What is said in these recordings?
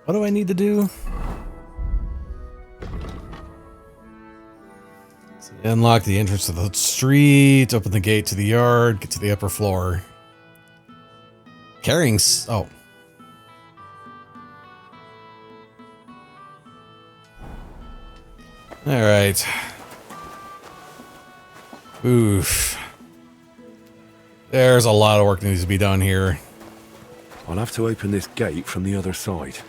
What do I need to do? So unlock the entrance to the street, open the gate to the yard, get to the upper floor. Carrying... oh. Alright. Oof. There's a lot of work that needs to be done here. I'll have to open this gate from the other side.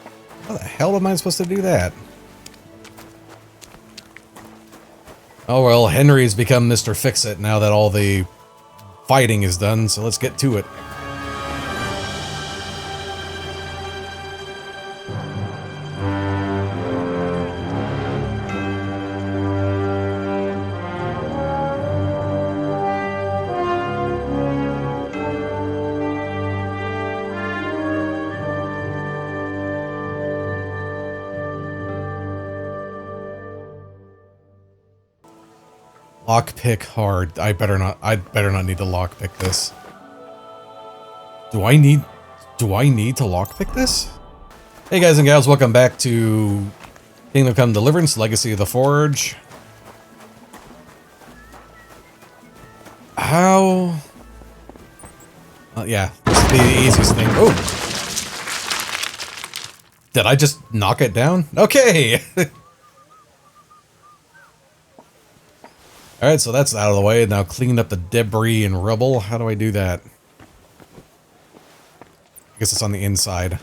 How the hell am I supposed to do that? Oh well, Henry's become Mr. Fix-It now that all the fighting is done, so let's get to it. Lockpick hard. I better not need to lockpick this. Do I need to lockpick this? Hey guys and gals, welcome back to Kingdom Come Deliverance, Legacy of the Forge. How? Yeah, this is the easiest thing. Oh! Did I just knock it down? Okay! Alright, so that's out of the way. Now clean up the debris and rubble. How do I do that? I guess it's on the inside.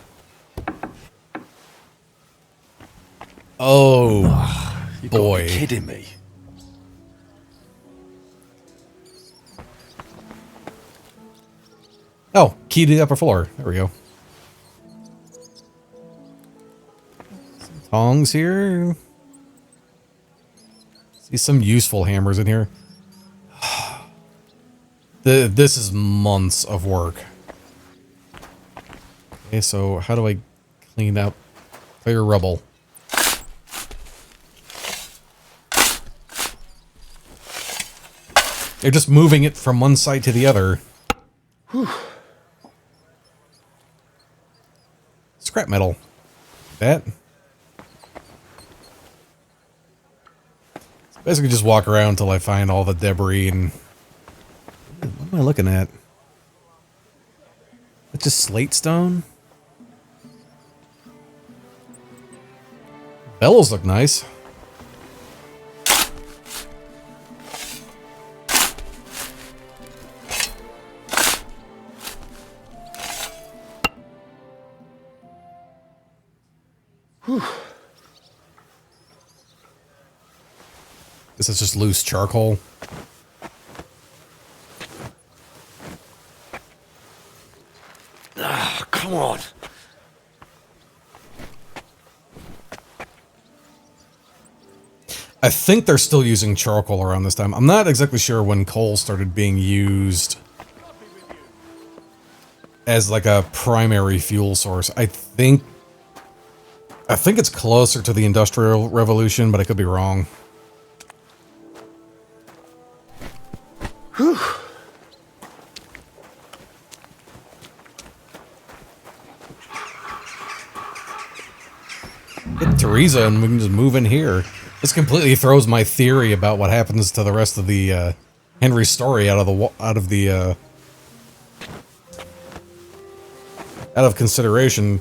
Oh, you boy. Gotta be kidding me. Oh, key to the upper floor. There we go. Some tongs here. See some useful hammers in here. This is months of work. Okay, so how do I clean up clear rubble? They're just moving it from one side to the other. Whew. Scrap metal. That. Basically just walk around until I find all the debris and... What am I looking at? It's just slate stone? Bellows look nice. Whew. This is just loose charcoal. Ah, come on. I think they're still using charcoal around this time. I'm not exactly sure when coal started being used as like a primary fuel source. I think it's closer to the Industrial Revolution, but I could be wrong. Whew. Get Teresa and we can just move in here. This completely throws my theory about what happens to the rest of the Henry's story out of consideration.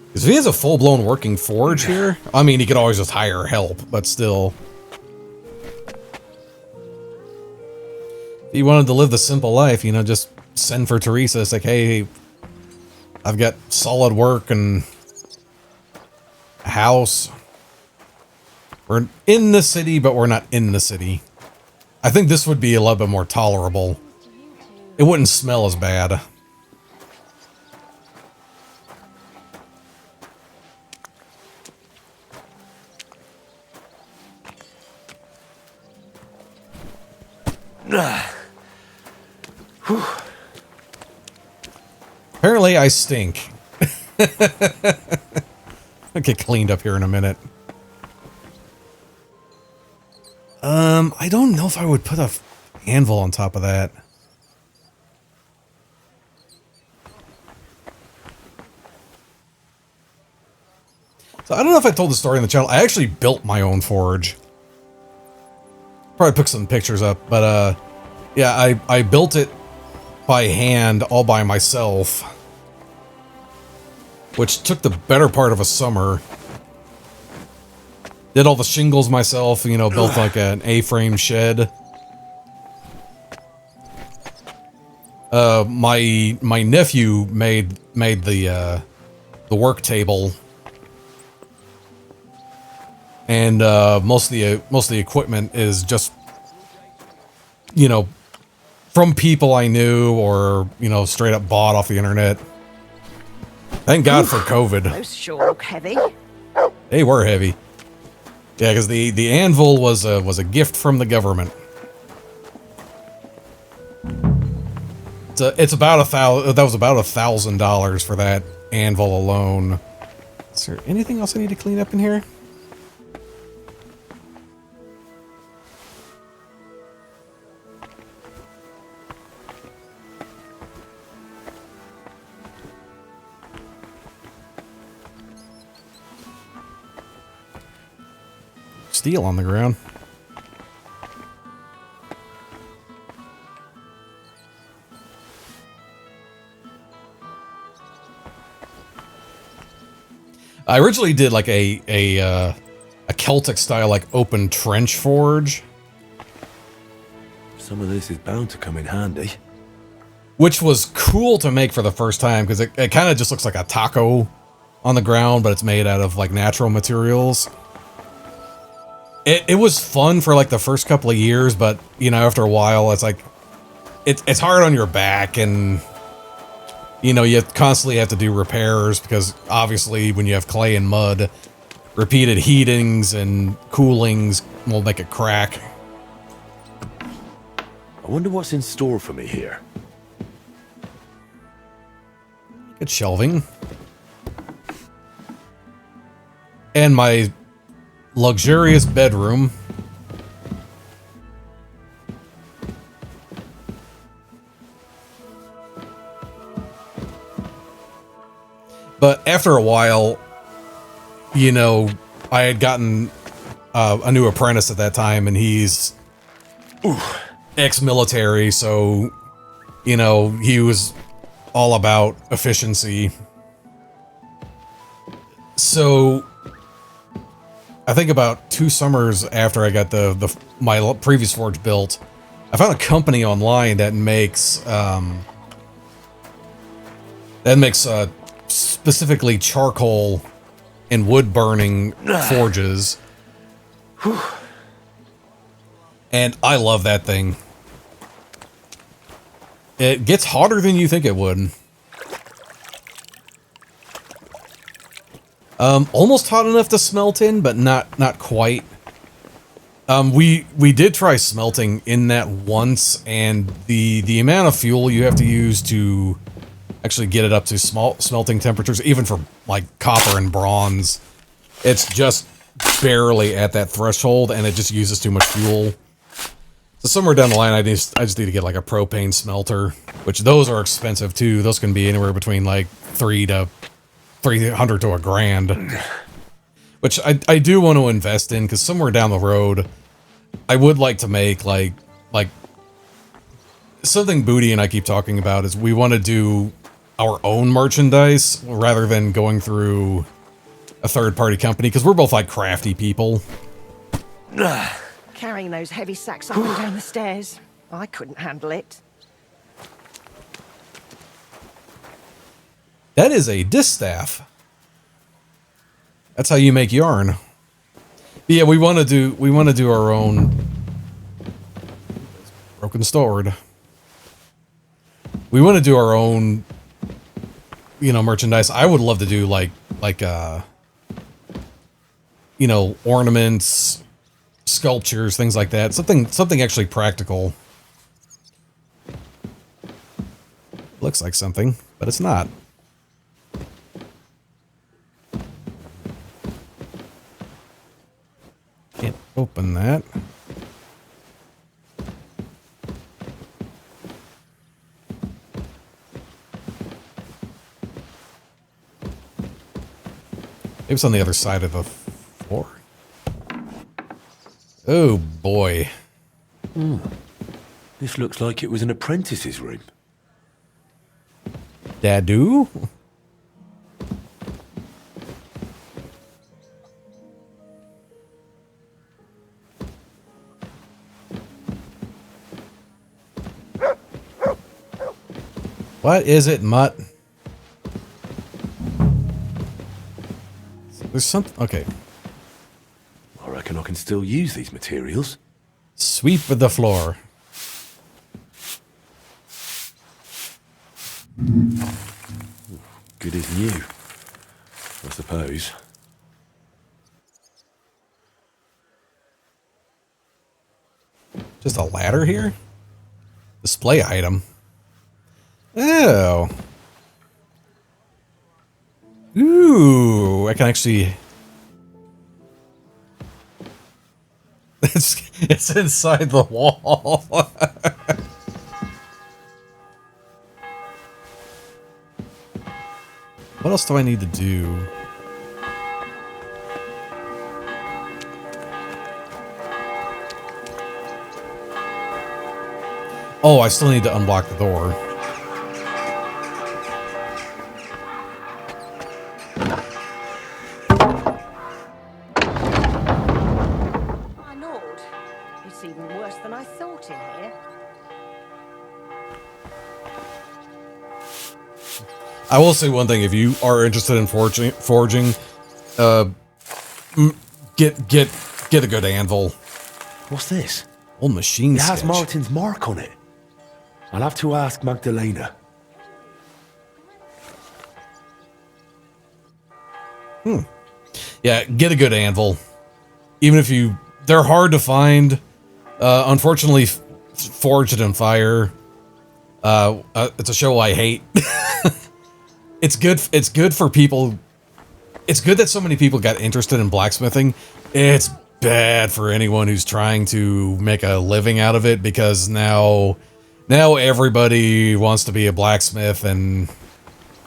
Because if he has a full-blown working forge here, I mean, he could always just hire help, but still. If you wanted to live the simple life, you know, just send for Teresa. It's like, hey, I've got solid work and a house. We're in the city, but we're not in the city. I think this would be a little bit more tolerable. It wouldn't smell as bad. Apparently I stink. I'll get cleaned up here in a minute. I don't know if I would put a anvil on top of that. So I don't know if I told the story in the channel. I actually built my own forge. Probably put some pictures up, but yeah, I built it by hand all by myself, which took the better part of a summer. Did all the shingles myself, you know, built like an A-frame shed. My nephew made the work table, and most of the equipment is just, you know, from people I knew or, you know, straight up bought off the internet. Thank God for COVID. Those sure look heavy. They were heavy. Yeah, because the anvil was a gift from the government. It's about that was about $1,000 for that anvil alone. Is there anything else I need to clean up in here? Steel on the ground. I originally did like a Celtic style like open trench forge, Some of this is bound to come in handy. which was cool to make for the first time because it kind of just looks like a taco on the ground, but it's made out of like natural materials. It was fun for like the first couple of years, but you know, after a while, it's like it's hard on your back, and you know, you constantly have to do repairs because obviously when you have clay and mud, repeated heatings and coolings will make it crack. I wonder what's in store for me here. Good shelving. And my luxurious bedroom. But after a while, you know, I had gotten a new apprentice at that time, and he's ex-military, so, you know, he was all about efficiency. So I think about 2 summers after I got my previous forge built, I found a company online that makes specifically charcoal and wood burning forges. And I love that thing. It gets hotter than you think it would. Almost hot enough to smelt in, but not quite. We did try smelting in that once, and the amount of fuel you have to use to actually get it up to smelting temperatures, even for like copper and bronze, it's just barely at that threshold, and it just uses too much fuel. So somewhere down the line, I just need to get like a propane smelter, which those are expensive too. Those can be anywhere between like $300 to $1,000, which I do want to invest in, because somewhere down the road, I would like to make like something Booty and I keep talking about is we want to do our own merchandise rather than going through a third-party company, because we're both like crafty people. Carrying those heavy sacks up and down the stairs. I couldn't handle it. That is a distaff. That's how you make yarn. But yeah, we want to do our own broken sword. We want to do our own, you know, merchandise. I would love to do like you know, ornaments, sculptures, things like that. Something actually practical. Looks like something, but it's not. Can't open that. Maybe it's on the other side of the floor. Oh, boy. This looks like it was an apprentice's room. Dadu? What is it, Mutt? There's something... Okay. I reckon I can still use these materials. Sweep the floor. Good as new, I suppose. Just a ladder here? Display item. Oh. Ooh, I can actually... It's inside the wall. What else do I need to do? Oh, I still need to unblock the door. My lord, it's even worse than I thought in here. I will say one thing: if you are interested in forging, get a good anvil. What's this? Old machine It has sketch. Martin's mark on it. I'll have to ask Magdalena. Yeah, get a good anvil. Even if you... They're hard to find. Unfortunately, Forged in Fire. It's a show I hate. It's good for people... It's good that so many people got interested in blacksmithing. It's bad for anyone who's trying to make a living out of it, because now everybody wants to be a blacksmith, and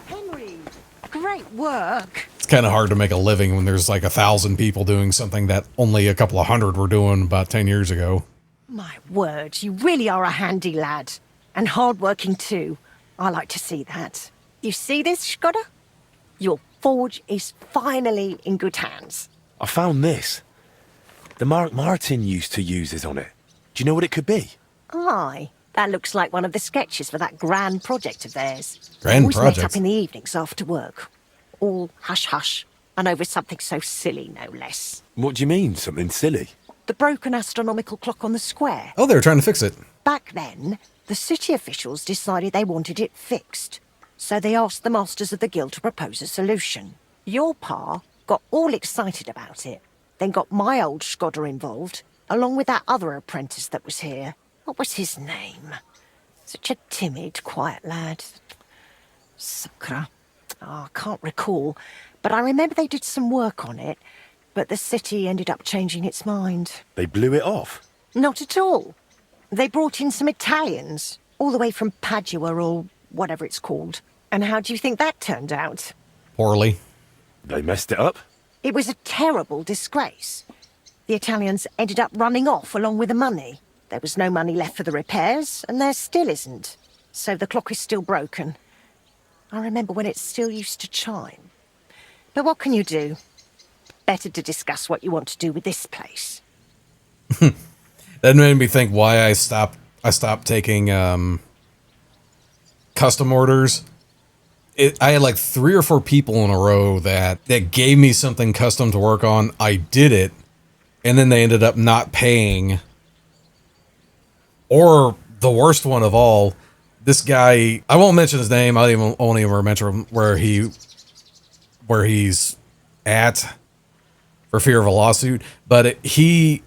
Henry, great work. it's kind of hard to make a living when there's like 1,000 people doing something that only a couple of hundred were doing about 10 years ago. My word, you really are a handy lad. And hard-working too. I like to see that. You see this, Skoda? Your forge is finally in good hands. I found this. The mark Martin used to use is on it. Do you know what it could be? Aye, that looks like one of the sketches for that grand project of theirs. Grand Always met project? up in the evenings after work. All hush-hush, and over something so silly, no less. What do you mean, something silly? The broken astronomical clock on the square. Oh, they were trying to fix it. Back then, the city officials decided they wanted it fixed. So they asked the masters of the guild to propose a solution. Your pa got all excited about it, then got my old Skoda involved, along with that other apprentice that was here. What was his name? Such a timid, quiet lad. Sakura. Oh, I can't recall, but I remember they did some work on it, but the city ended up changing its mind. They blew it off. Not at all. They brought in some Italians, all the way from Padua or whatever it's called. And how do you think that turned out? Poorly. They messed it up. It was a terrible disgrace. The Italians ended up running off along with the money. There was no money left for the repairs, and there still isn't. So the clock is still broken. I remember when it still used to chime. But what can you do? Better to discuss what you want to do with this place. That made me think why I stopped taking custom orders. I had like 3 or 4 people in a row that gave me something custom to work on. I did it, and then they ended up not paying. Or the worst one of all, this guy, I won't mention his name. I won't even mention where he's at for fear of a lawsuit. But he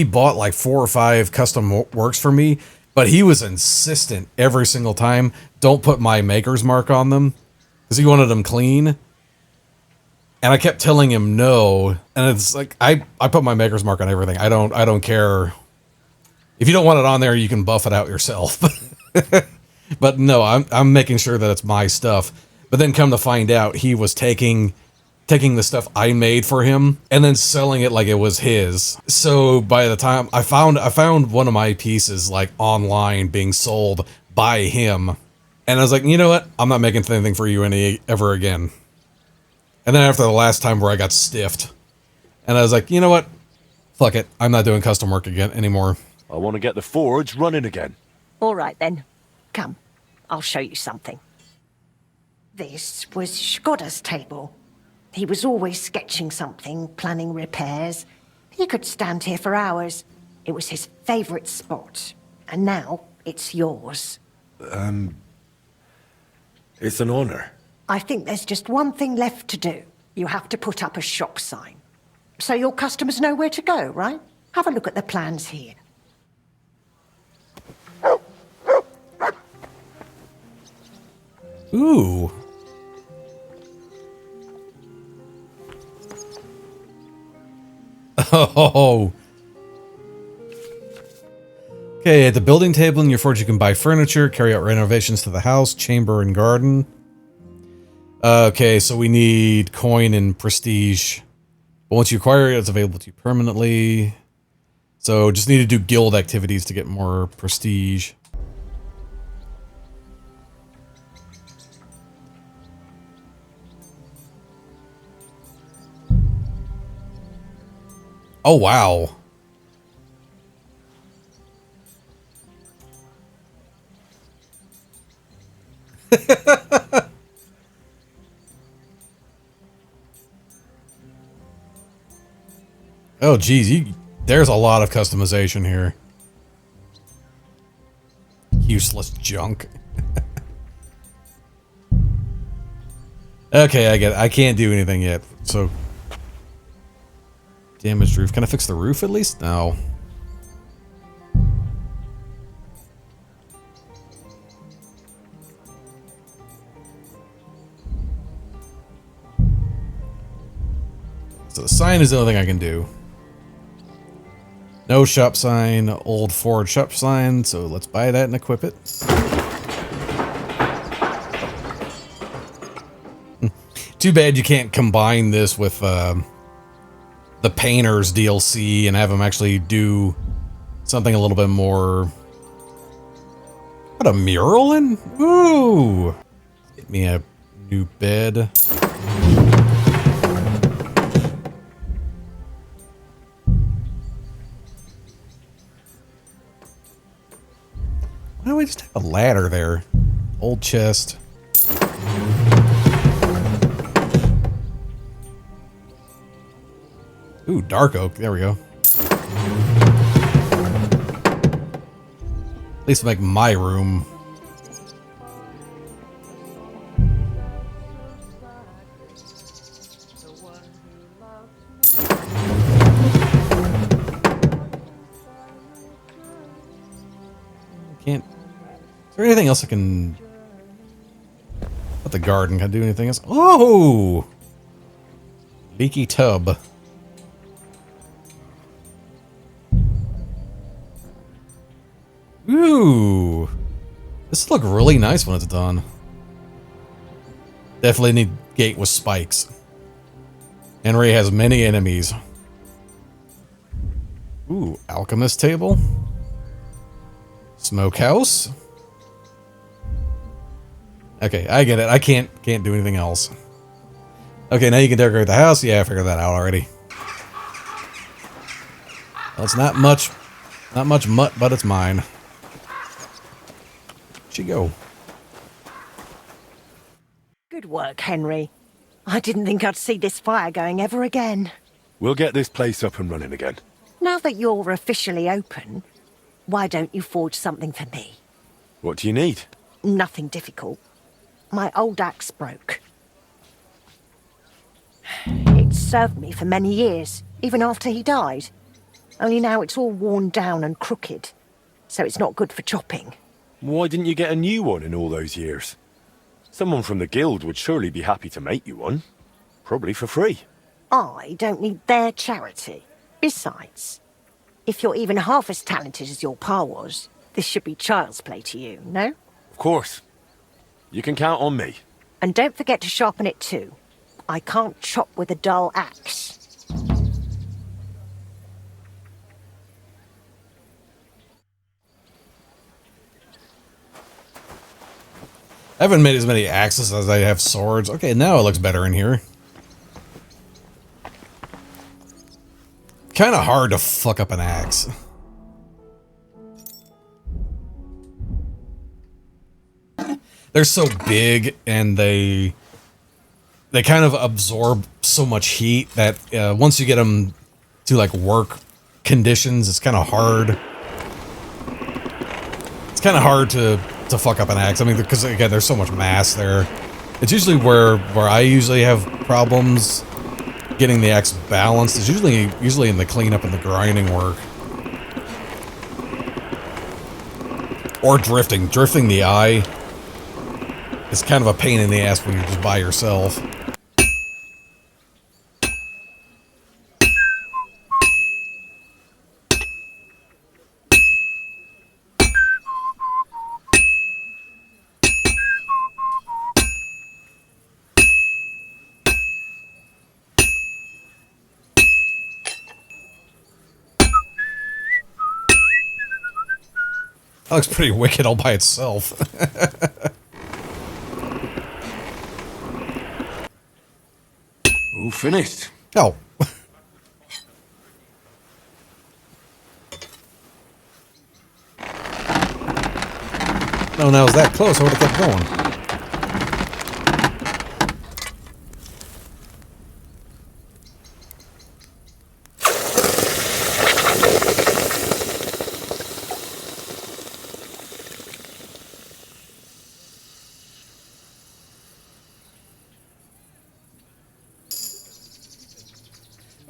bought like 4 or 5 custom works for me, but he was insistent every single time. Don't put my maker's mark on them, because he wanted them clean. And I kept telling him no. And it's like, I put my maker's mark on everything. I don't care. If you don't want it on there, you can buff it out yourself. But no, I'm making sure that it's my stuff. But then come to find out, he was taking taking the stuff I made for him and then selling it like it was his. So by the time I found one of my pieces like online being sold by him, and I was like, you know what? I'm not making anything for you ever again. And then after the last time where I got stiffed, and I was like, you know what? Fuck it. I'm not doing custom work again anymore. I want to get the forge running again. All right, then. Come, I'll show you something. This was Skoda's table. He was always sketching something, planning repairs. He could stand here for hours. It was his favourite spot. And now it's yours. It's an honor. I think there's just one thing left to do. You have to put up a shop sign. So your customers know where to go, right? Have a look at the plans here. Ooh. Oh. Okay, at the building table in your forge, you can buy furniture, carry out renovations to the house, chamber, and garden. Okay, so we need coin and prestige. But once you acquire it, it's available to you permanently. So just need to do guild activities to get more prestige. Oh, wow. Oh, geez, there's a lot of customization here. Useless junk. Okay, I get it. I can't do anything yet, so... Damaged roof. Can I fix the roof at least? No. So the sign is the only thing I can do. No shop sign, old forward shop sign, so let's buy that and equip it. Too bad you can't combine this with the Painters DLC and have them actually do something a little bit more... What, a mural in? Ooh! Get me a new bed. Why don't we just have a ladder there? Old chest. Ooh, dark oak. There we go. At least make my room. Can't. Is there anything else I can... What the garden? Can I do anything else? Oh! Leaky tub. Ooh, this look really nice when it's done. Definitely need gate with spikes. Henry has many enemies. Ooh, alchemist table. Smokehouse. Okay, I get it. I can't do anything else. Okay, now you can decorate the house. Yeah, I figured that out already. Well, it's not much mutt, but it's mine. You go. Good work, Henry. I didn't think I'd see this fire going ever again. We'll get this place up and running again. Now that you're officially open, why don't you forge something for me? What do you need? Nothing difficult. My old axe broke. It served me for many years, even after he died. Only now it's all worn down and crooked, so it's not good for chopping. Why didn't you get a new one in all those years? Someone from the guild would surely be happy to make you one. Probably for free. I don't need their charity. Besides, if you're even half as talented as your pa was, this should be child's play to you, no? Of course. You can count on me. And don't forget to sharpen it too. I can't chop with a dull axe. I haven't made as many axes as I have swords. Okay, now it looks better in here. Kind of hard to fuck up an axe. They're so big and they kind of absorb so much heat that once you get them to like work conditions, it's kind of hard. It's kind of hard to fuck up an axe. I mean, because again, there's so much mass there. It's usually where I usually have problems getting the axe balanced. It's usually in the cleanup and the grinding work. Or drifting. Drifting the eye is kind of a pain in the ass when you're just by yourself. That looks pretty wicked all by itself. All finished. Oh. No, now it's that close. I would have kept going.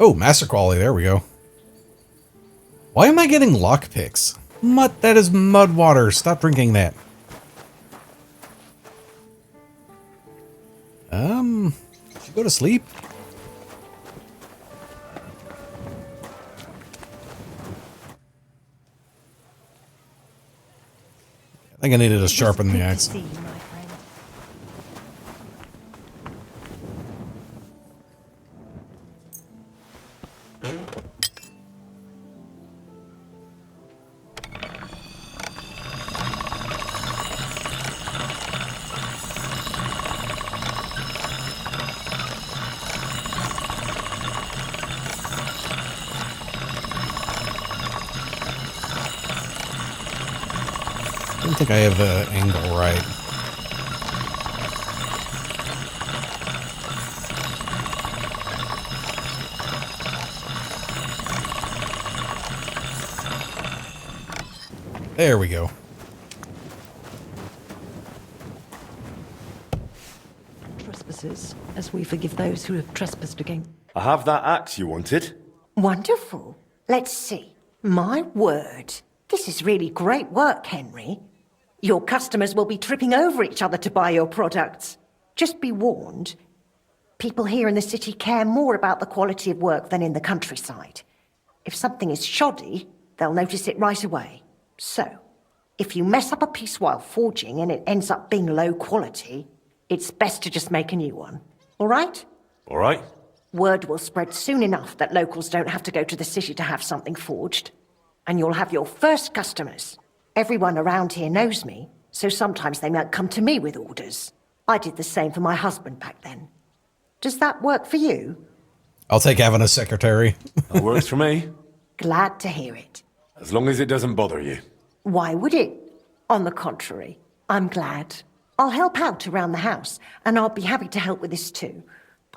Oh, master quality. There we go. Why am I getting lockpicks? Mud. That is mud water. Stop drinking that. Should go to sleep? I think I needed to sharpen the axe. I don't think I have the angle right. There we go. Trespasses, as we forgive those who have trespassed against. I have that axe you wanted. Wonderful. Let's see. My word. This is really great work, Henry. Your customers will be tripping over each other to buy your products. Just be warned. People here in the city care more about the quality of work than in the countryside. If something is shoddy, they'll notice it right away. So, if you mess up a piece while forging and it ends up being low quality, it's best to just make a new one. All right? All right. Word will spread soon enough that locals don't have to go to the city to have something forged. And you'll have your first customers. Everyone around here knows me, so sometimes they might come to me with orders. I did the same for my husband back then. Does that work for you? I'll take having a secretary. That works for me. Glad to hear it. As long as it doesn't bother you. Why would it? On the contrary, I'm glad. I'll help out around the house, and I'll be happy to help with this too.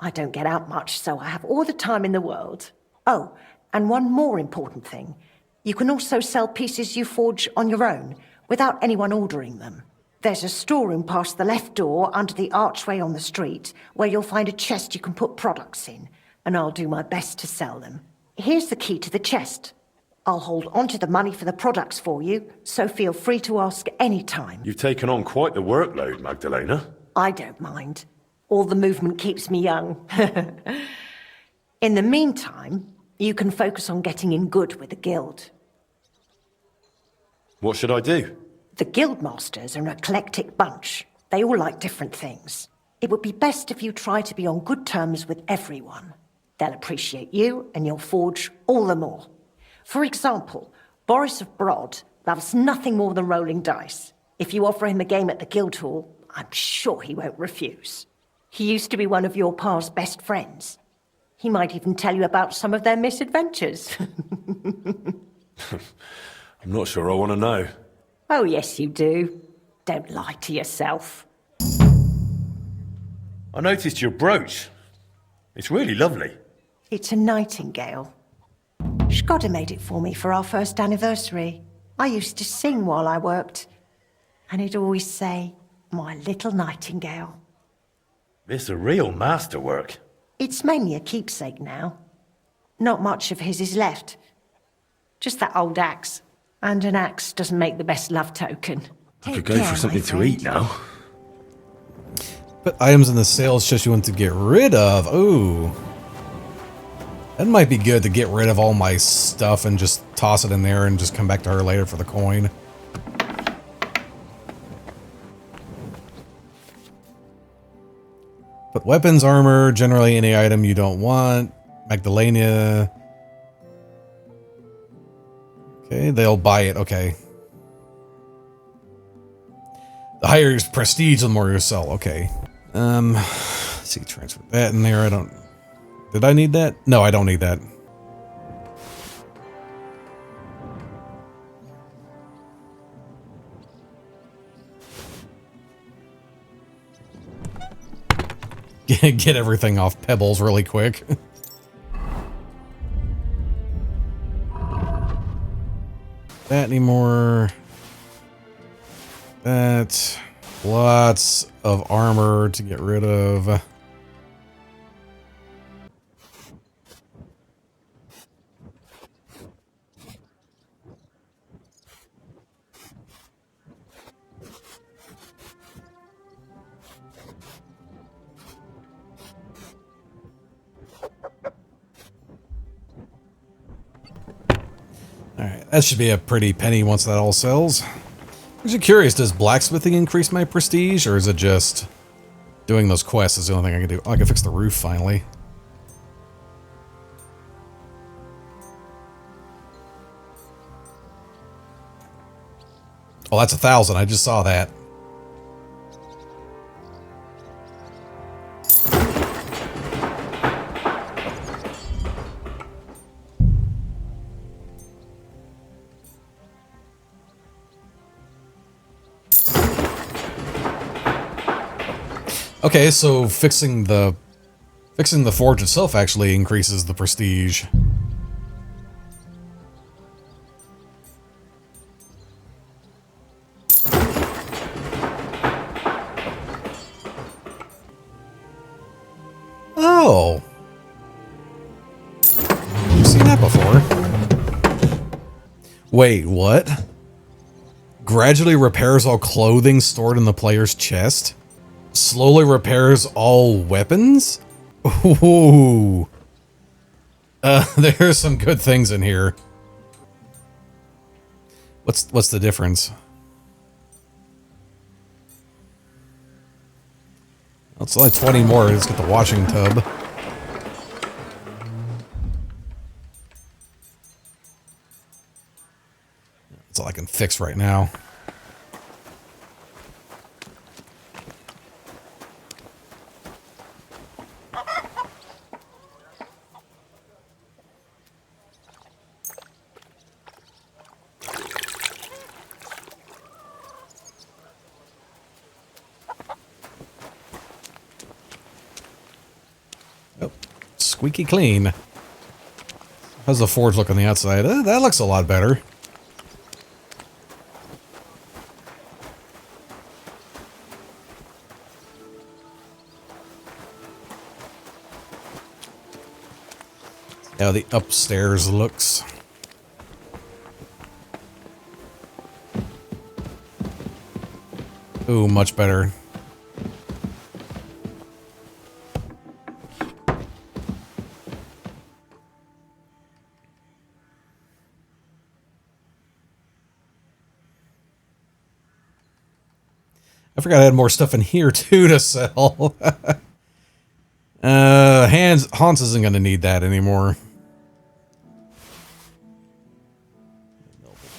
I don't get out much, so I have all the time in the world. Oh, and one more important thing. You can also sell pieces you forge on your own, without anyone ordering them. There's a storeroom past the left door under the archway on the street, where you'll find a chest you can put products in, and I'll do my best to sell them. Here's the key to the chest. I'll hold onto the money for the products for you, so feel free to ask any time. You've taken on quite the workload, Magdalena. I don't mind. All the movement keeps me young. In the meantime, you can focus on getting in good with the guild. What should I do? The guild masters are an eclectic bunch. They all like different things. It would be best if you try to be on good terms with everyone. They'll appreciate you, and you'll forge all the more. For example, Boris of Brod loves nothing more than rolling dice. If you offer him a game at the Guildhall, I'm sure he won't refuse. He used to be one of your pa's best friends. He might even tell you about some of their misadventures. I'm not sure I want to know. Oh, yes, you do. Don't lie to yourself. I noticed your brooch. It's really lovely. It's a nightingale. Shkoda made it for me for our first anniversary. I used to sing while I worked, and he'd always say, "My little nightingale." It's a real masterwork. It's mainly a keepsake now. Not much of his is left. Just that old axe. And an axe doesn't make the best love token. I could go for something to eat now. But items in the sales chest you want to get rid of. Ooh. That might be good to get rid of all my stuff and just toss it in there and just come back to her later for the coin. But weapons, armor, generally any item you don't want. Magdalena. Okay, they'll buy it. Okay. The higher your prestige, the more you sell. Okay. Let's see, transfer that in there. I don't... Did I need that? No, I don't need that. Get everything off Pebbles really quick. That anymore. That. Lots of armor to get rid of. Alright, that should be a pretty penny once that all sells. I'm just curious, does blacksmithing increase my prestige, or is it just doing those quests is the only thing I can do? Oh, I can fix the roof finally. Oh, that's 1,000. I just saw that. Okay, so fixing the forge itself actually increases the prestige. Oh. I've seen that before. Wait, what? Gradually repairs all clothing stored in the player's chest? Slowly repairs all weapons? Ooh. There's some good things in here. What's the difference? It's like 20 more. Let's get the washing tub. That's all I can fix right now. Squeaky clean. How's the forge look on the outside? That looks a lot better. How the upstairs looks. Ooh, much better. I forgot I had more stuff in here too to sell. Hans isn't gonna need that anymore.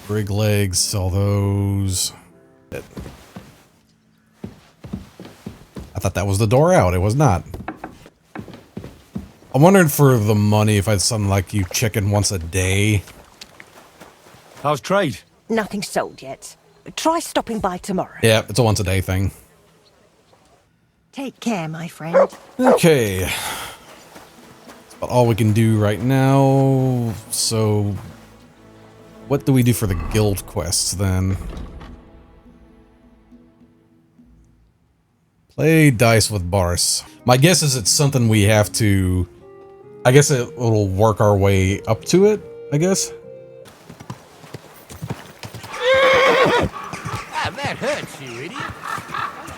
Brig legs, sell those. I thought that was the door out. It was not. I'm wondering for the money if I had something like you chicken once a day. How's trade? Nothing sold yet. Try stopping by tomorrow. Yeah, it's a once a day thing. Take care, my friend. Okay. That's about all we can do right now. So, what do we do for the guild quests then? Play dice with Bars. My guess is it's something we have to... I guess it'll work our way up to it, I guess. That hurts you, idiot.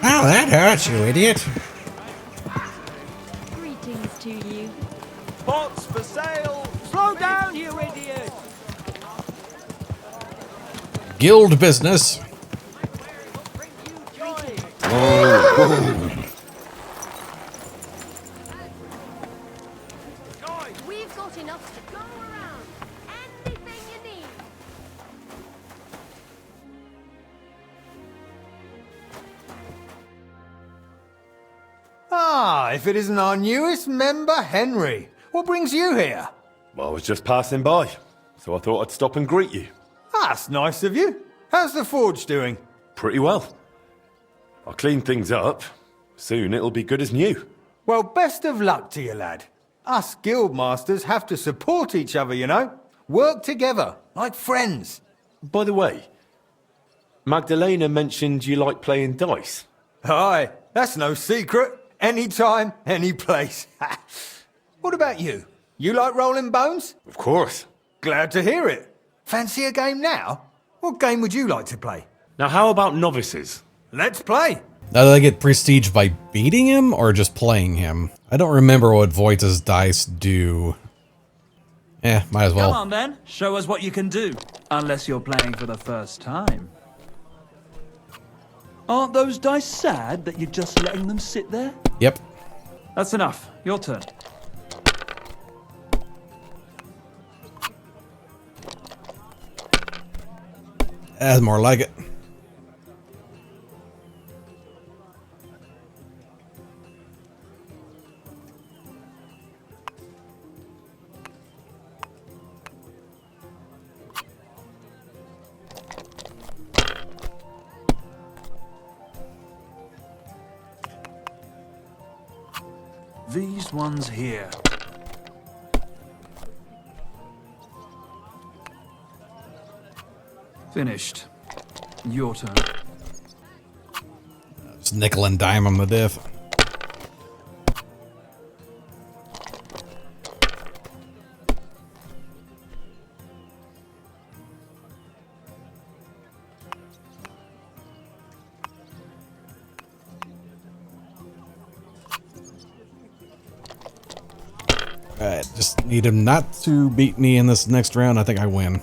Oh, that hurts, you idiot. Greetings to you. Pots for sale. Slow down, you idiot. Guild business. We've got enough to go around. Anything you need. Ah, if it isn't our newest member, Henry. What brings you here? Well, I was just passing by, so I thought I'd stop and greet you. That's nice of you. How's the forge doing? Pretty well. I'll clean things up. Soon it'll be good as new. Well, best of luck to you, lad. Us guild masters have to support each other, you know? Work together, like friends. By the way, Magdalena mentioned you like playing dice. Aye, that's no secret. Anytime, any place. What about you? You like rolling bones? Of course. Glad to hear it. Fancy a game now? What game would you like to play? Now how about novices? Let's play. Now, do I get prestige by beating him or just playing him? I don't remember what Voita's dice do. Might as well. Come on then, show us what you can do. Unless you're playing for the first time. Aren't those dice sad that you're just letting them sit there? Yep. That's enough. Your turn. That's more like it. These ones here. Finished. Your turn. It's nickel and dime on the diff. Alright, just need him not to beat me in this next round. I think I win.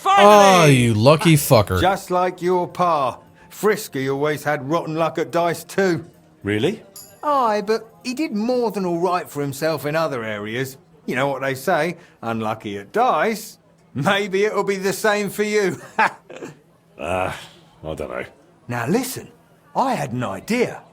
Oh, you lucky fucker. Just like your pa. Frisky always had rotten luck at dice too. Really? Aye, but he did more than all right for himself in other areas. You know what they say, unlucky at dice. Maybe it'll be the same for you. I don't know. Now listen, I had an idea.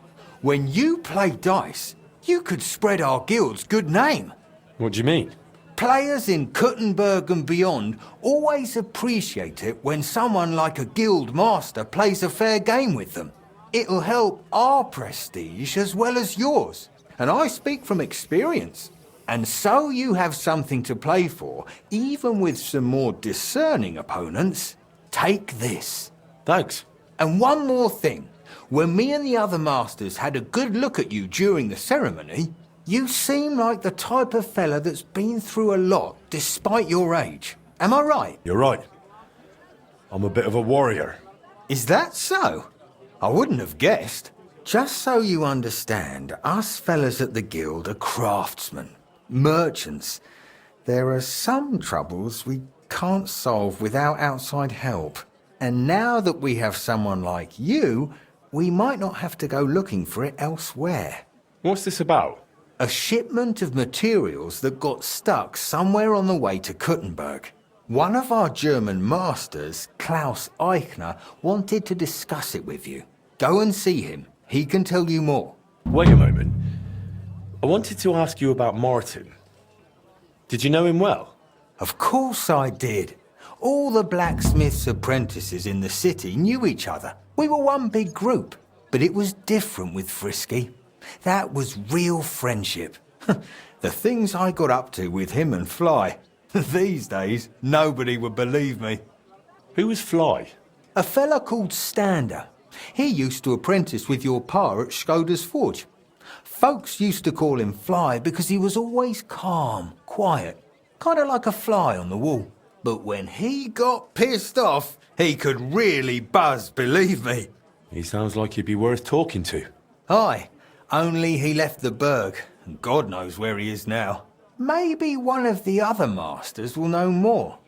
When you play dice, you could spread our guild's good name. What do you mean? Players in Kuttenberg and beyond always appreciate it when someone like a guild master plays a fair game with them. It'll help our prestige as well as yours. And I speak from experience. And so you have something to play for, even with some more discerning opponents. Take this. Thanks. And one more thing. When me and the other masters had a good look at you during the ceremony, you seem like the type of fella that's been through a lot despite your age. Am I right? You're right. I'm a bit of a warrior. Is that so? I wouldn't have guessed. Just so you understand, us fellas at the guild are craftsmen, merchants. There are some troubles we can't solve without outside help. And now that we have someone like you, we might not have to go looking for it elsewhere. What's this about? A shipment of materials that got stuck somewhere on the way to Kuttenberg. One of our German masters, Klaus Eichner, wanted to discuss it with you. Go and see him. He can tell you more. Wait a moment. I wanted to ask you about Martin. Did you know him well? Of course I did. All the blacksmiths' apprentices in the city knew each other. We were one big group, but it was different with Frisky. That was real friendship. The things I got up to with him and Fly. These days, nobody would believe me. Who was Fly? A fella called Stander. He used to apprentice with your pa at Skoda's Forge. Folks used to call him Fly because he was always calm, quiet, kind of like a fly on the wall. But when he got pissed off, he could really buzz, believe me. He sounds like he'd be worth talking to. Aye, only he left the Berg, and God knows where he is now. Maybe one of the other masters will know more.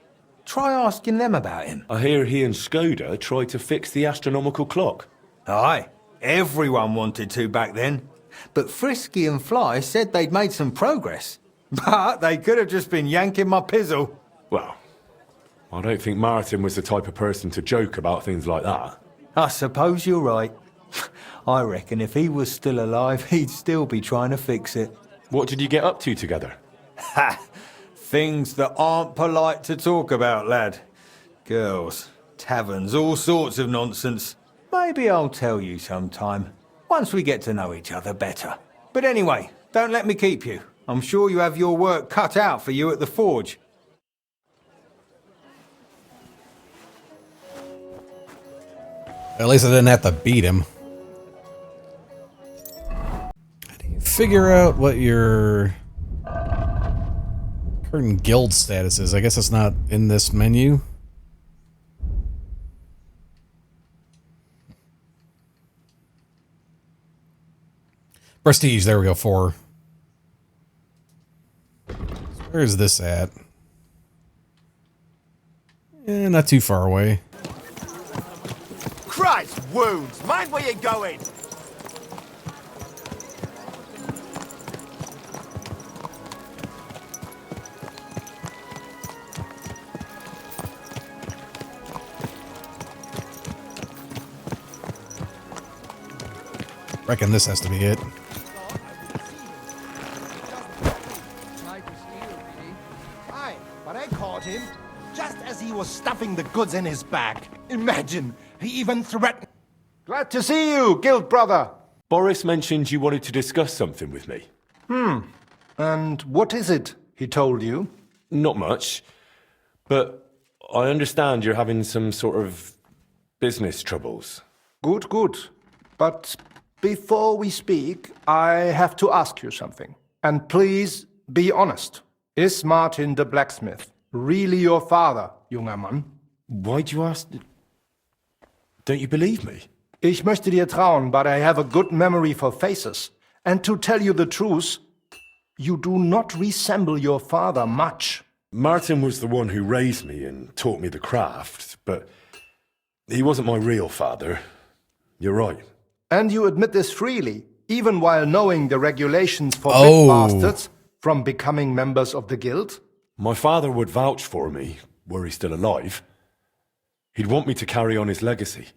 Try asking them about him. I hear he and Skoda tried to fix the astronomical clock. Aye, everyone wanted to back then. But Frisky and Fly said they'd made some progress. But they could have just been yanking my pizzle. Well, I don't think Martin was the type of person to joke about things like that. I suppose you're right. I reckon if he was still alive, he'd still be trying to fix it. What did you get up to together? Ha! Things that aren't polite to talk about, lad. Girls, taverns, all sorts of nonsense. Maybe I'll tell you sometime, once we get to know each other better. But anyway, don't let me keep you. I'm sure you have your work cut out for you at the forge. At least I didn't have to beat him. How do you figure out what your current guild status is? I guess it's not in this menu. Prestige, there we go, 4. Where is this at? Not too far away. Christ wounds! Mind where you're going! Reckon this has to be it. Aye, but I caught him just as he was stuffing the goods in his bag. Imagine, he even threatened. Glad to see you, guild brother. Boris mentioned you wanted to discuss something with me. And what is it he told you? Not much, but I understand you're having some sort of business troubles. Good, good. But before we speak, I have to ask you something. And please be honest. Is Martin the blacksmith really your father, junger Mann? Why'd you ask? Don't you believe me? Ich möchte dir trauen, but I have a good memory for faces. And to tell you the truth, you do not resemble your father much. Martin was the one who raised me and taught me the craft, but he wasn't my real father. You're right. And you admit this freely, even while knowing the regulations forbid bastards from becoming members of the guild? My father would vouch for me, were he still alive. He'd want me to carry on his legacy.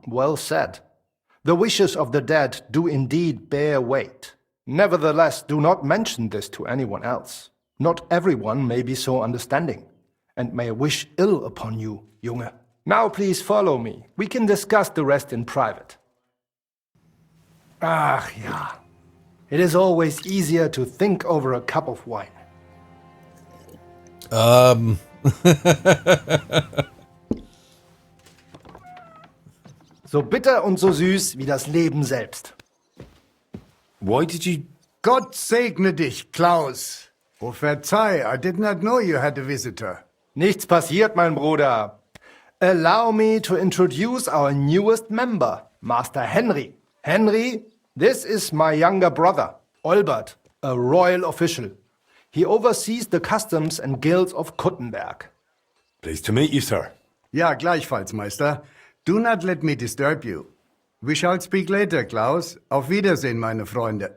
Well said. The wishes of the dead do indeed bear weight. Nevertheless, do not mention this to anyone else. Not everyone may be so understanding, and may wish ill upon you, Junge. Now please follow me. We can discuss the rest in private. Ach ja. It is always easier to think over a cup of wine. So bitter und so süß wie das Leben selbst. Why did you... Gott segne dich, Klaus. Oh, verzeih, I did not know you had a visitor. Nichts passiert, mein Bruder. Allow me to introduce our newest member, Master Henry. Henry, this is my younger brother, Olbert, a royal official. He oversees the customs and guilds of Kuttenberg. Pleased to meet you, sir. Ja, gleichfalls, Meister. Do not let me disturb you. We shall speak later, Klaus. Auf Wiedersehen, meine Freunde.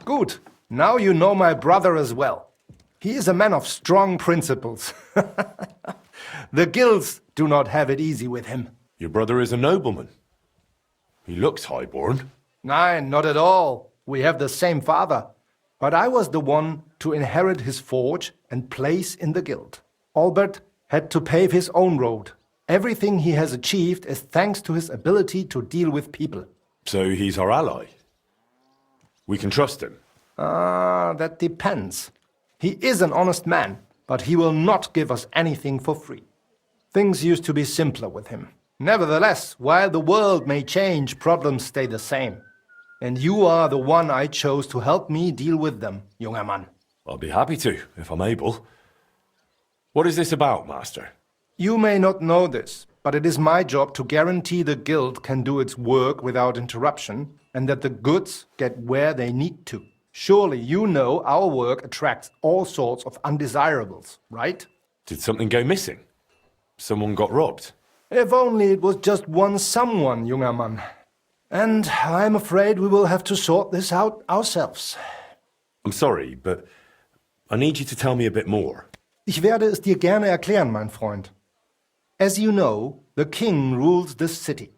Good. Now you know my brother as well. He is a man of strong principles. The guilds do not have it easy with him. Your brother is a nobleman. He looks highborn. Nein, not at all. We have the same father. But I was the one to inherit his forge and place in the guild. Albert had to pave his own road. Everything he has achieved is thanks to his ability to deal with people. So he's our ally. We can trust him. That depends. He is an honest man, but he will not give us anything for free. Things used to be simpler with him. Nevertheless, while the world may change, problems stay the same. And you are the one I chose to help me deal with them, junger Mann. I'll be happy to, if I'm able. What is this about, Master? You may not know this, but it is my job to guarantee the guild can do its work without interruption, and that the goods get where they need to. Surely you know our work attracts all sorts of undesirables, right? Did something go missing? Someone got robbed? If only it was just one someone, junger Mann. And I'm afraid we will have to sort this out ourselves. I'm sorry, but I need you to tell me a bit more. Ich werde es dir gerne erklären, mein Freund. As you know, the king rules this city.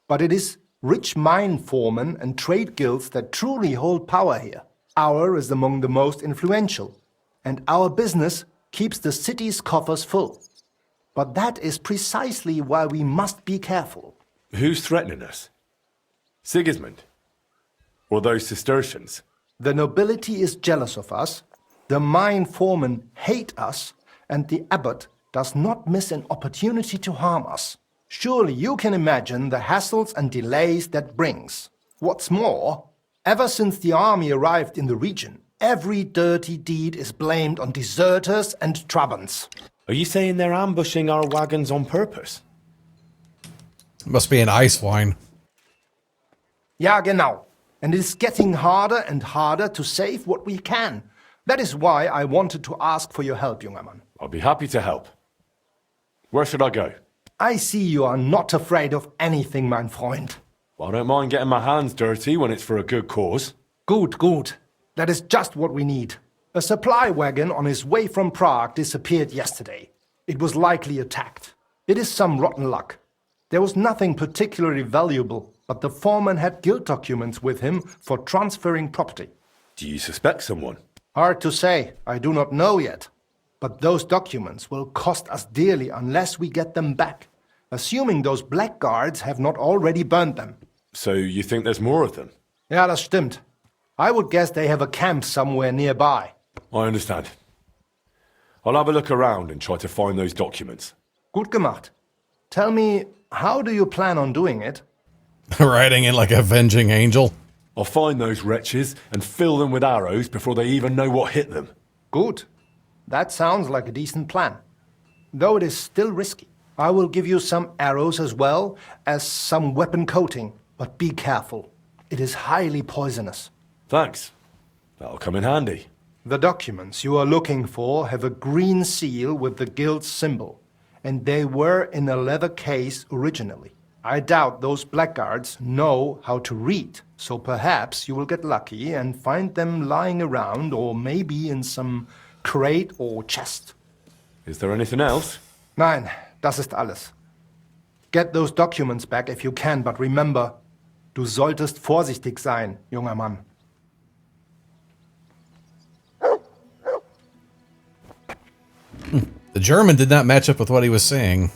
But it is rich mine foremen and trade guilds that truly hold power here. Our is among the most influential, and our business keeps the city's coffers full. But that is precisely why we must be careful. Who's threatening us? Sigismund? Or those Cistercians? The nobility is jealous of us, the mine foremen hate us, and the abbot does not miss an opportunity to harm us. Surely you can imagine the hassles and delays that brings. What's more, ever since the army arrived in the region, every dirty deed is blamed on deserters and Trabants. Are you saying they're ambushing our wagons on purpose? Must be an ice wine. Ja, genau. And it is getting harder and harder to save what we can. That is why I wanted to ask for your help, junger Mann. I'll be happy to help. Where should I go? I see you are not afraid of anything, mein Freund. Well, I don't mind getting my hands dirty when it's for a good cause. Good. That is just what we need. A supply wagon on his way from Prague disappeared yesterday. It was likely attacked. It is some rotten luck. There was nothing particularly valuable, but the foreman had guild documents with him for transferring property. Do you suspect someone? Hard to say. I do not know yet. But those documents will cost us dearly unless we get them back, assuming those blackguards have not already burned them. So you think there's more of them? Ja, das stimmt. I would guess they have a camp somewhere nearby. I understand. I'll have a look around and try to find those documents. Gut gemacht. Tell me, how do you plan on doing it? Riding in like a avenging angel. I'll find those wretches and fill them with arrows before they even know what hit them. Good. That sounds like a decent plan. Though it is still risky. I will give you some arrows as well as some weapon coating, but be careful. It is highly poisonous. Thanks. That'll come in handy. The documents you are looking for have a green seal with the guild's symbol, and they were in a leather case originally. I doubt those blackguards know how to read, so perhaps you will get lucky and find them lying around or maybe in some crate or chest. Is there anything else? Nein, das ist alles. Get those documents back if you can, but remember, du solltest vorsichtig sein, junger Mann. The German did not match up with what he was saying.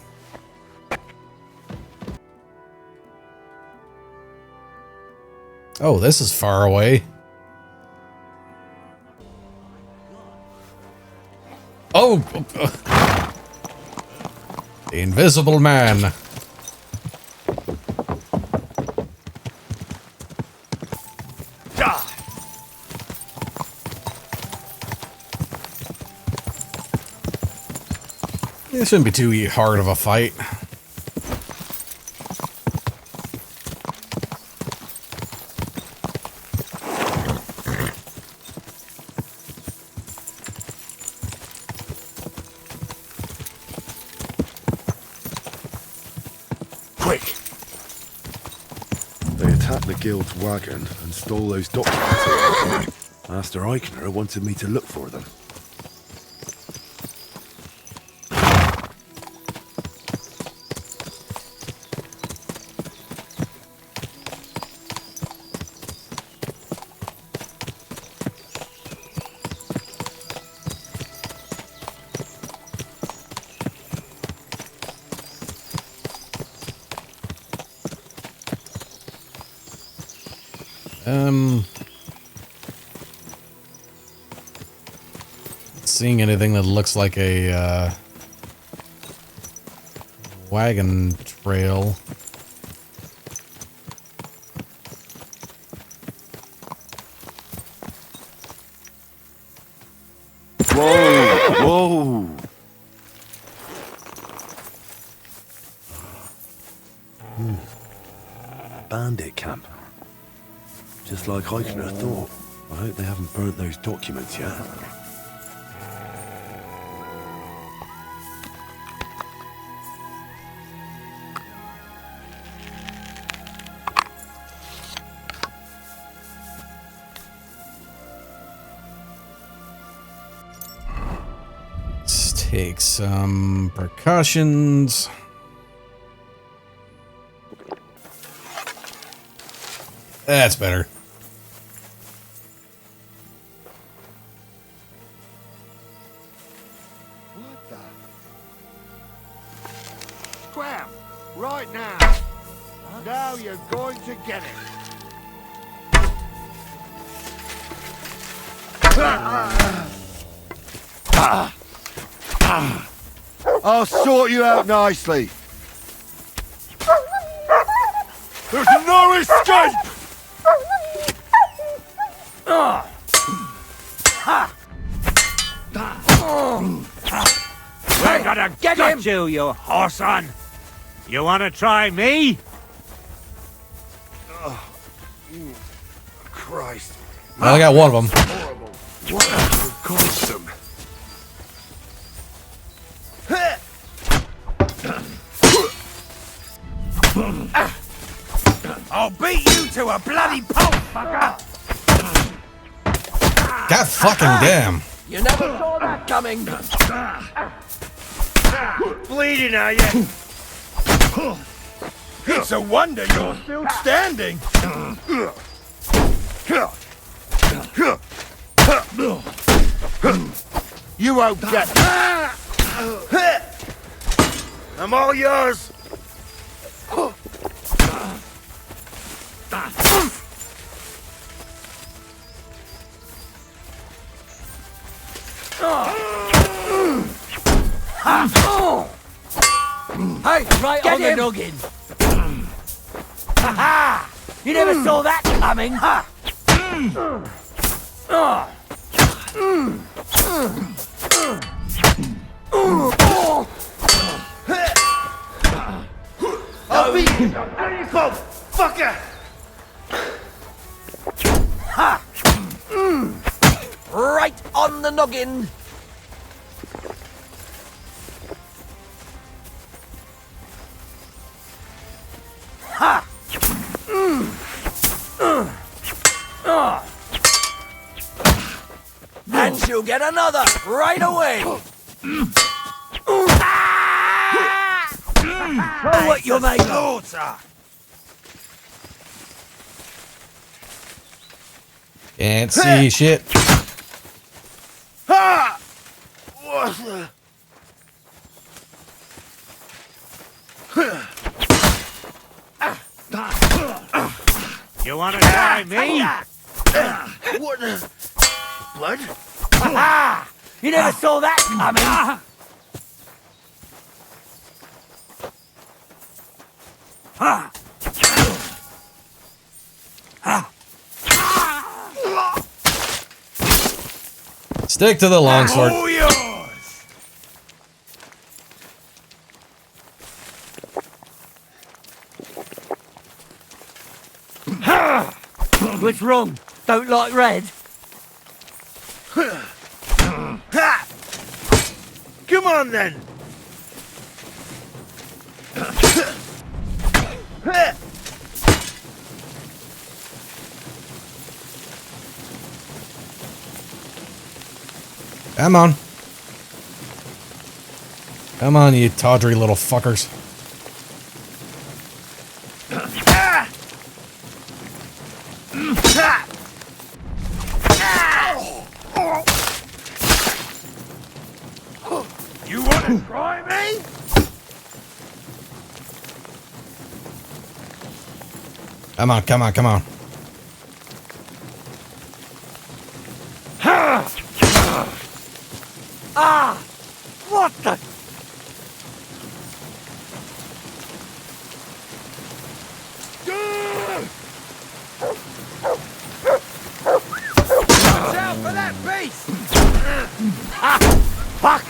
Oh, this is far away. Oh! The Invisible Man. It shouldn't be too hard of a fight. the guild's wagon and stole those documents. Master Eichner wanted me to look for them. Seeing anything that looks like a wagon trail. Whoa! Whoa! Bandit camp. Just like Eichner thought. I hope they haven't burnt those documents yet. Let's take some precautions. That's better. What the? Scram! Right now! Now you're going to get it! I'll sort you out nicely. There's no escape! We're gonna get you horse on! You wanna try me? Christ. Well, I got one of them. Horrible. What would cost them? I'll beat you to a bloody pulp, fucker! God fucking damn. You never saw that coming! Bleeding, are you? It's a wonder you're still standing! You won't get I'm all yours! Hey, right get on him. The noggin! Ha! You never saw that coming! Ha! I'll beat you! Fucker! Ha! Right on the noggin! Ha! And she'll get another right away! Show what you're made of! Can't see shit. Ha! What the? You wanna try me? What the? Blood? Ha! You never saw that coming! Ha! Stick to the longsword. All yours! What's wrong? Don't like red? Come on then! Come on. Come on, you tawdry little fuckers. You want to try me? Come on, come on, come on. Ah! What the? Watch out for that beast! Ah! Fuck!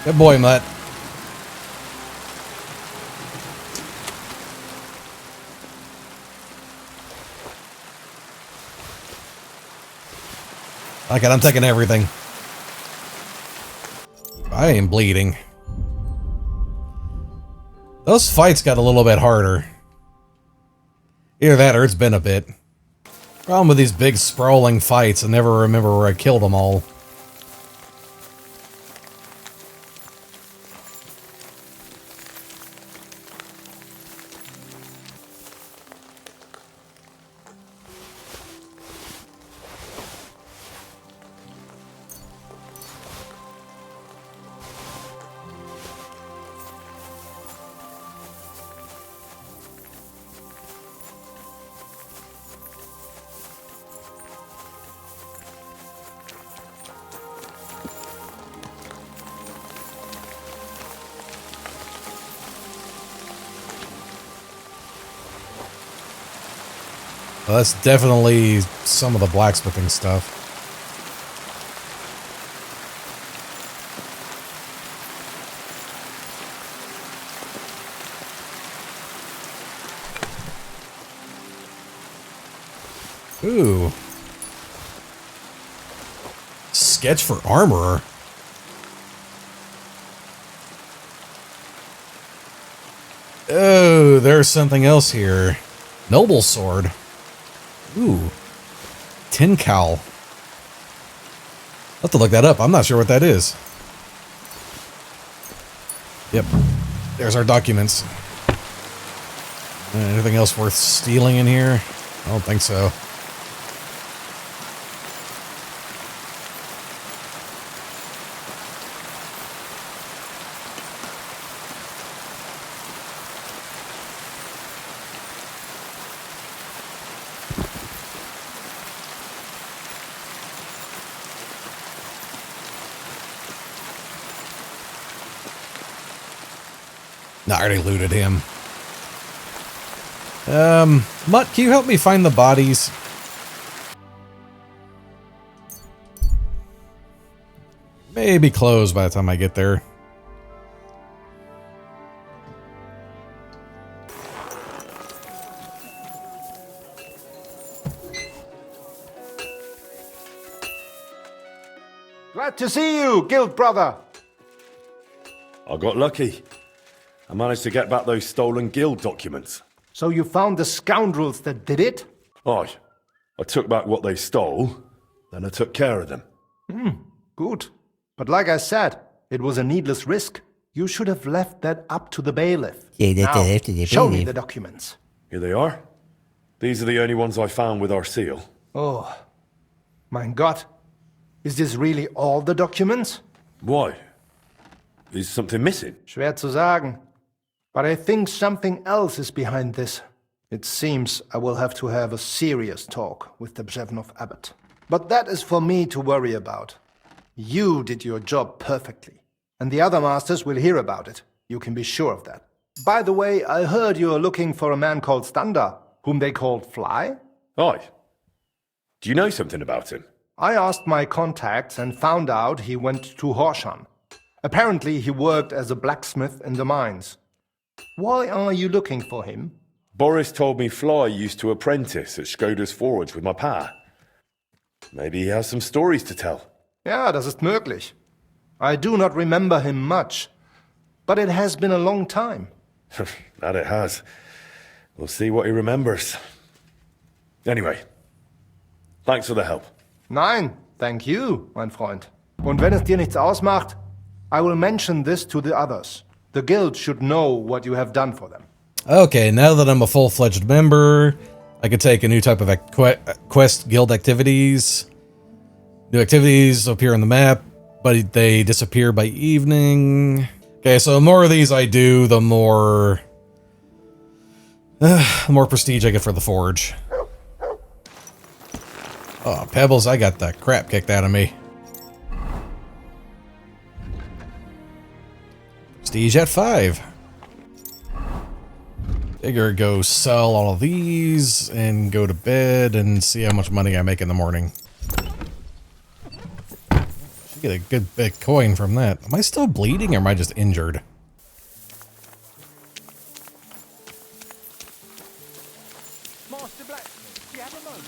Good boy, Mutt. Like it, I'm taking everything. I ain't bleeding. Those fights got a little bit harder. Either that or it's been a bit. Problem with these big sprawling fights, I never remember where I killed them all. Well, that's definitely some of the blacksmithing stuff. Ooh. Sketch for armorer. Oh, there's something else here. Noble sword. Ooh. Tin cowl. I'll have to look that up. I'm not sure what that is. Yep. There's our documents. Anything else worth stealing in here? I don't think so. No, I already looted him. Mutt, can you help me find the bodies? Maybe closed by the time I get there. Glad to see you, guild brother. I got lucky. I managed to get back those stolen guild documents. So you found the scoundrels that did it? Aye. I took back what they stole, then I took care of them. Good. But like I said, it was a needless risk. You should have left that up to the bailiff. Now, show me the documents. Here they are. These are the only ones I found with our seal. Oh, mein Gott. Is this really all the documents? Why? Is something missing? Schwer zu sagen. But I think something else is behind this. It seems I will have to have a serious talk with the Bzhevnov abbot. But that is for me to worry about. You did your job perfectly, and the other masters will hear about it. You can be sure of that. By the way, I heard you're looking for a man called Stander, whom they called Fly? Aye. Do you know something about him? I asked my contacts and found out he went to Horshan. Apparently he worked as a blacksmith in the mines. Why are you looking for him? Boris told me Fly used to apprentice at Skoda's forge with my pa. Maybe he has some stories to tell. Ja, das ist möglich. I do not remember him much, but it has been a long time. That it has. We'll see what he remembers. Anyway, thanks for the help. Nein, thank you, mein Freund. Und wenn es dir nichts ausmacht, I will mention this to the others. The guild should know what you have done for them. Okay, now that I'm a full-fledged member, I can take a new type of quest guild activities. New activities appear on the map, but they disappear by evening. Okay, so the more of these I do, the more prestige I get for the forge. Oh, Pebbles, I got the crap kicked out of me. Prestige at 5. Figure go sell all of these and go to bed and see how much money I make in the morning. Should get a good bit of coin from that. Am I still bleeding or am I just injured? Master Blacksmith, do you have a moment?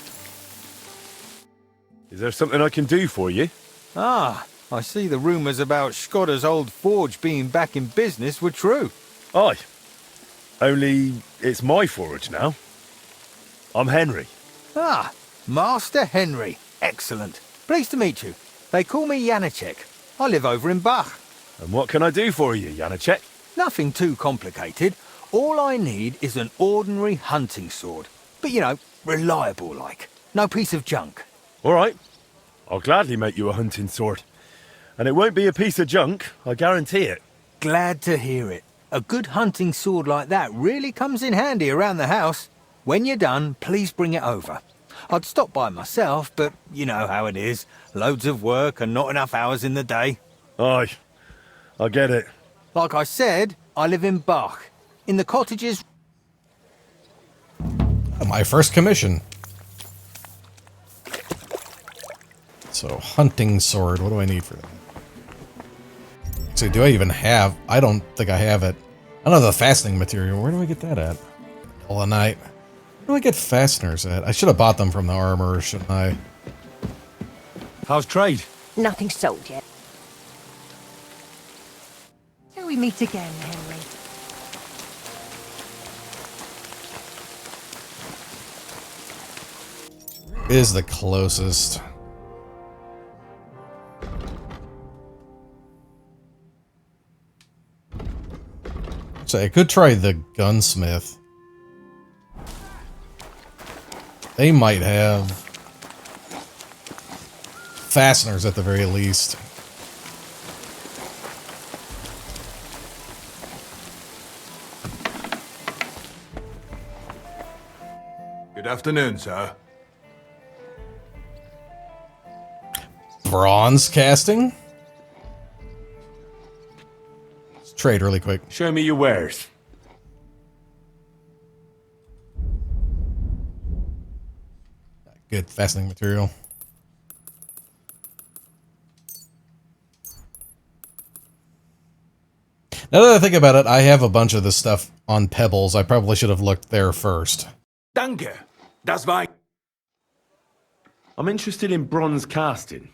Is there something I can do for you? Ah, I see the rumours about Skoda's old forge being back in business were true. Aye. Only it's my forge now. I'm Henry. Ah, Master Henry. Excellent. Pleased to meet you. They call me Janacek. I live over in Bach. And what can I do for you, Janacek? Nothing too complicated. All I need is an ordinary hunting sword. But, you know, reliable like. No piece of junk. All right. I'll gladly make you a hunting sword. And it won't be a piece of junk, I guarantee it. Glad to hear it. A good hunting sword like that really comes in handy around the house. When you're done, please bring it over. I'd stop by myself, but you know how it is. Loads of work and not enough hours in the day. Aye, I get it. Like I said, I live in Bach. In the cottages... My first commission. So, hunting sword. What do I need for that? So, do I even have... I don't think I have it. I don't have the fastening material. Where do I get that at? All the night. Where do I get fasteners at? I should have bought them from the armor, shouldn't I? How's trade? Nothing sold yet. Till we meet again, Henry. Is the closest. So I could try the gunsmith. They might have fasteners at the very least. Good afternoon, sir. Bronze casting? Let's trade really quick. Show me your wares. Good fastening material. Now that I think about it, I have a bunch of this stuff on Pebbles. I probably should have looked there first. Danke. Das war... I'm interested in bronze casting.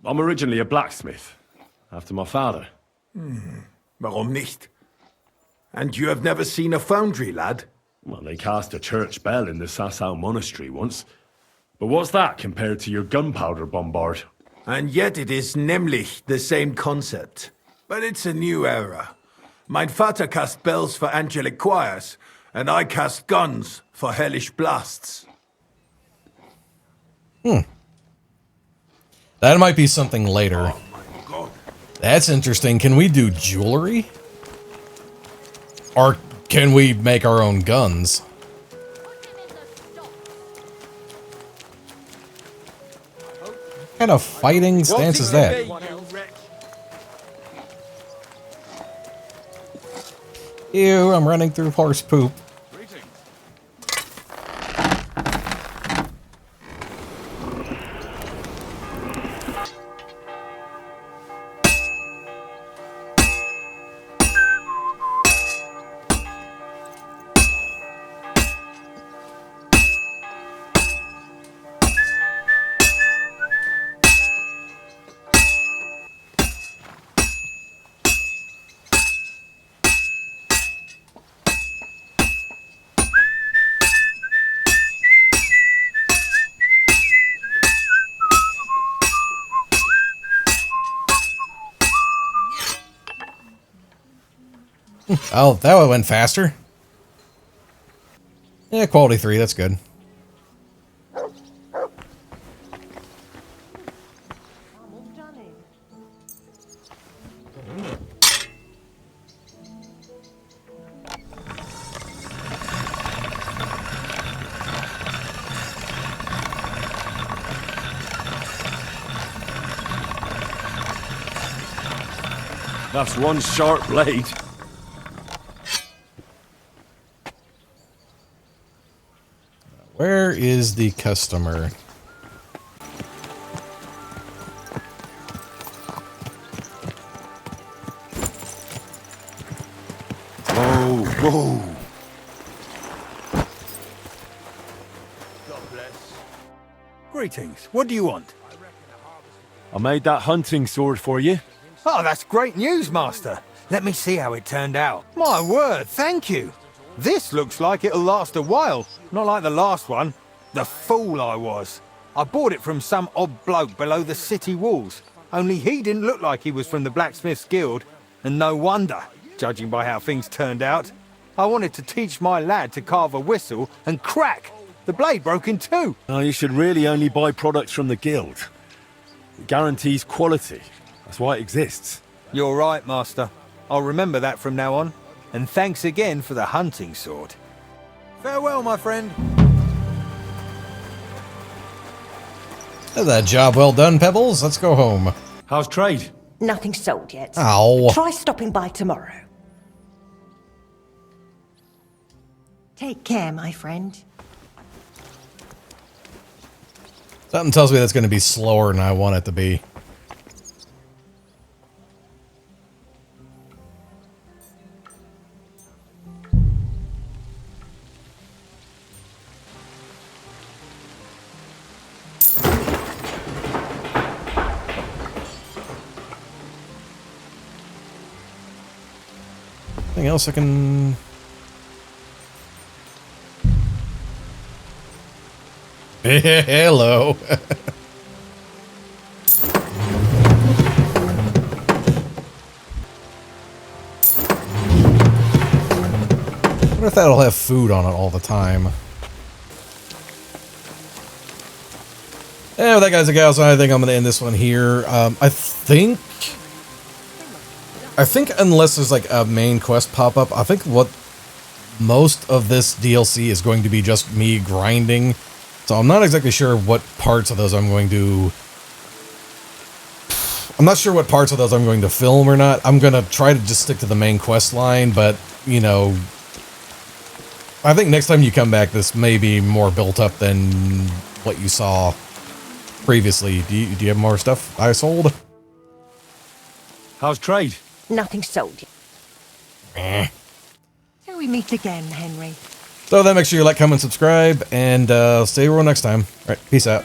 I'm originally a blacksmith, after my father. Warum nicht? And you have never seen a foundry, lad? Well, they cast a church bell in the Sassau monastery once. But what's that compared to your gunpowder bombard? And yet it is nämlich the same concept. But it's a new era. Mein Vater cast bells for angelic choirs, and I cast guns for hellish blasts. That might be something later. Oh my God. That's interesting. Can we do jewelry? Or can we make our own guns? kind of fighting stance is that? Ew, I'm running through horse poop. Oh, that one went faster. Yeah, quality 3, that's good. That's one sharp blade. Where is the customer? Whoa, whoa. God bless. Greetings. What do you want? I made that hunting sword for you. Oh, that's great news, Master. Let me see how it turned out. My word, thank you. This looks like it'll last a while. Not like the last one. The fool I was. I bought it from some odd bloke below the city walls. Only he didn't look like he was from the Blacksmiths Guild. And no wonder, judging by how things turned out. I wanted to teach my lad to carve a whistle, and crack! The blade broke in two. Now, you should really only buy products from the guild. It guarantees quality. That's why it exists. You're right, Master. I'll remember that from now on. And thanks again for the hunting sword. Farewell, my friend. That job well done, Pebbles. Let's go home. How's trade? Nothing sold yet. Ow. Try stopping by tomorrow. Take care, my friend. Something tells me that's going to be slower than I want it to be. Anything else I can... Hello. I wonder if that'll have food on it all the time. Yeah, with that, guys and gals, I think I'm going to end this one here. I think unless there's like a main quest pop up, I think what most of this DLC is going to be just me grinding. So I'm not exactly sure what parts of those I'm going to... I'm not sure what parts of those I'm going to film or not. I'm going to try to just stick to the main quest line, but, you know... I think next time you come back, this may be more built up than what you saw previously. Do you have more stuff I sold? How's trade? Nothing sold yet. Till we meet again, Henry. So then make sure you like, comment, subscribe, and see you all next time. All right, peace out.